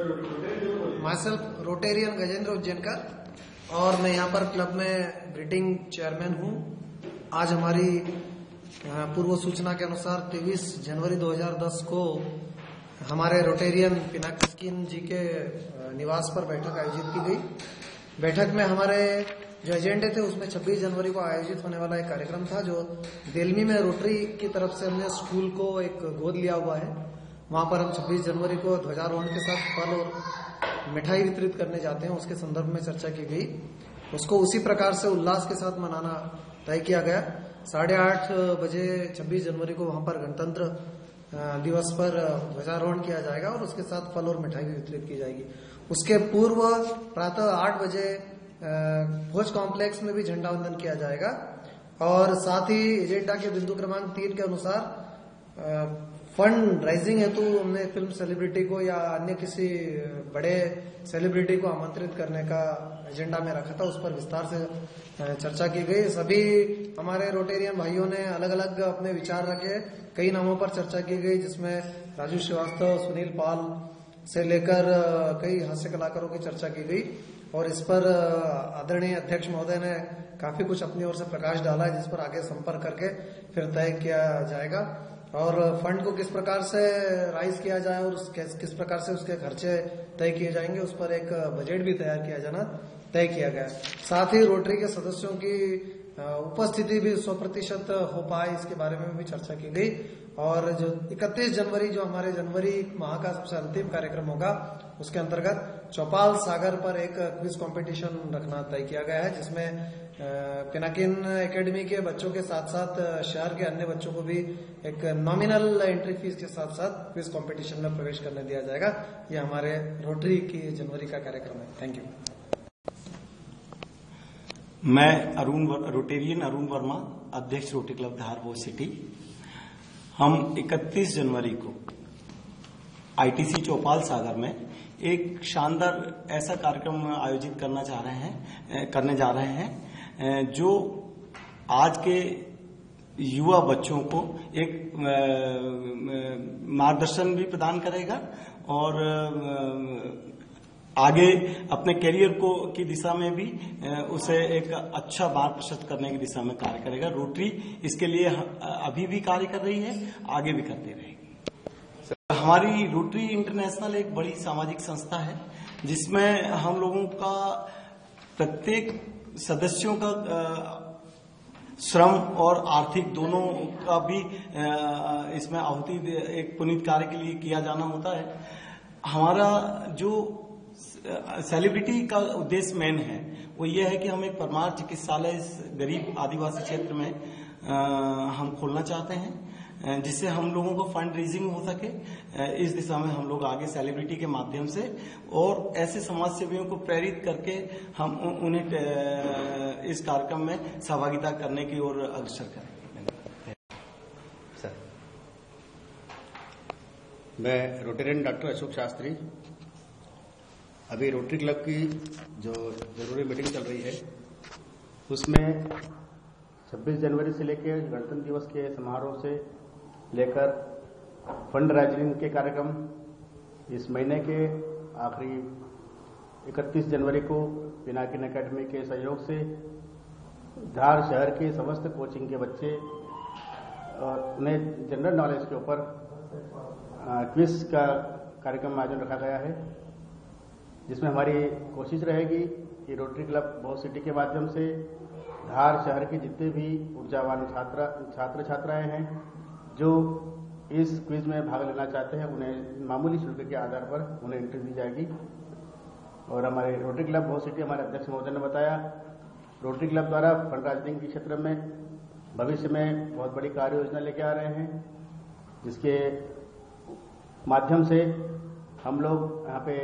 Myself Rotarian Gajendra Ujjainkar और मैं यहाँ पर क्लब में ग्रीटिंग चेयरमैन हूँ। आज हमारी पूर्व सूचना के अनुसार 23 जनवरी 2010 को हमारे रोटेरियन पिनाकिन जी के निवास पर बैठक आयोजित की गई। बैठक में हमारे जो एजेंडे थे उसमें 26 जनवरी को आयोजित होने वाला एक कार्यक्रम था जो देलमी में रोटरी की तरफ से हमने स्कूल को एक गोद लिया हुआ है। वहां पर हम 26 जनवरी को ध्वजारोहण के साथ फल और मिठाई वितरित करने जाते हैं, उसके संदर्भ में चर्चा की गई। उसको उसी प्रकार से उल्लास के साथ मनाना तय किया गया। 8:30 बजे 26 जनवरी को वहां पर गणतंत्र दिवस पर ध्वजारोहण किया जाएगा और उसके साथ फल और मिठाई भी वितरित की जाएगी। उसके पूर्व प्रातः 8 बजे भोज कॉम्प्लेक्स में भी झंडा वंदन किया जाएगा और साथ ही एजेंडा के बिंदु क्रमांक 3 के अनुसार फंड राइजिंग हेतु हमने फिल्म सेलिब्रिटी को या अन्य किसी बड़े सेलिब्रिटी को आमंत्रित करने का एजेंडा में रखा था, उस पर विस्तार से चर्चा की गई। सभी हमारे रोटेरियन भाइयों ने अलग अलग अपने विचार रखे, कई नामों पर चर्चा की गई जिसमें राजू श्रीवास्तव, सुनील पाल से लेकर कई हास्य कलाकारों की चर्चा की गई और इस पर आदरणीय अध्यक्ष महोदय ने काफी कुछ अपनी ओर से प्रकाश डाला है जिस पर आगे संपर्क करके फिर तय किया जाएगा और फंड को किस प्रकार से राइज किया जाए और किस प्रकार से उसके खर्चे तय किए जाएंगे, उस पर एक बजट भी तैयार किया जाना तय किया गया। साथ ही रोटरी के सदस्यों की उपस्थिति भी 100% हो पाए, इसके बारे में भी चर्चा की गई। और जो 31 जनवरी जो हमारे जनवरी माह का सबसे अंतिम कार्यक्रम होगा उसके अंतर्गत चौपाल सागर पर एक क्विज कंपटीशन रखना तय किया गया है जिसमें पिनाकिन एकेडमी के बच्चों के साथ साथ शहर के अन्य बच्चों को भी एक नॉमिनल एंट्री फीस के साथ साथ क्विज कंपटीशन में प्रवेश करने दिया जाएगा। ये हमारे रोटरी की जनवरी का कार्यक्रम है। Thank you. मैं रोटेरियन अरुण वर्मा, अध्यक्ष रोटरी क्लब धारपुर सिटी। हम 31 जनवरी को आईटीसी चौपाल सागर में एक शानदार ऐसा कार्यक्रम आयोजित करने जा रहे हैं जो आज के युवा बच्चों को एक मार्गदर्शन भी प्रदान करेगा और आगे अपने करियर की दिशा में भी उसे एक अच्छा मार्ग प्रशस्त करने की दिशा में कार्य करेगा। रोटरी इसके लिए अभी भी कार्य कर रही है, आगे भी करती रहेगी। हमारी रोटरी इंटरनेशनल एक बड़ी सामाजिक संस्था है जिसमें हम लोगों का प्रत्येक सदस्यों का श्रम और आर्थिक दोनों का भी इसमें आहुति एक पुनीत कार्य के लिए किया जाना होता है। हमारा जो सेलिब्रिटी का उद्देश्य मेन है वो ये है कि हम एक परमार चिकित्सालय इस गरीब आदिवासी क्षेत्र में हम खोलना चाहते हैं जिससे हम लोगों को फंड रेजिंग हो सके। इस दिशा में हम लोग आगे सेलिब्रिटी के माध्यम से और ऐसे समाज सेवियों को प्रेरित करके हम उन्हें इस कार्यक्रम में सहभागिता करने की ओर अग्रसर करेंगे। सर, मैं रोटेरियन डॉक्टर अशोक शास्त्री। अभी रोटरी क्लब की जो जरूरी मीटिंग चल रही है उसमें 26 जनवरी से लेकर गणतंत्र दिवस के समारोह से लेकर फंड राइजिंग के कार्यक्रम इस महीने के आखिरी 31 जनवरी को पिनाकिन एकेडमी के सहयोग से धार शहर के समस्त कोचिंग के बच्चे और उन्हें जनरल नॉलेज के ऊपर क्विज का कार्यक्रम आयोजन रखा गया है जिसमें हमारी कोशिश रहेगी कि रोटरी क्लब बहुत सिटी के माध्यम से धार शहर के जितने भी ऊर्जावान छात्र छात्राएं हैं जो इस क्विज में भाग लेना चाहते हैं उन्हें मामूली शुल्क के आधार पर उन्हें एंट्री दी जाएगी। और हमारे रोटरी क्लब बहुत सिटी हमारे अध्यक्ष महोदय ने बताया, रोटरी क्लब द्वारा फंड राइजिंग के क्षेत्र में भविष्य में बहुत बड़ी कार्य योजना लेके आ रहे हैं जिसके माध्यम से हम लोग यहाँ पे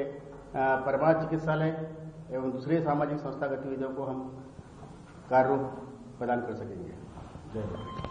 परमार चिकित्सालय एवं दूसरे सामाजिक संस्था गतिविधियों को हम कार्य रूप प्रदान कर सकेंगे। जय हिंद।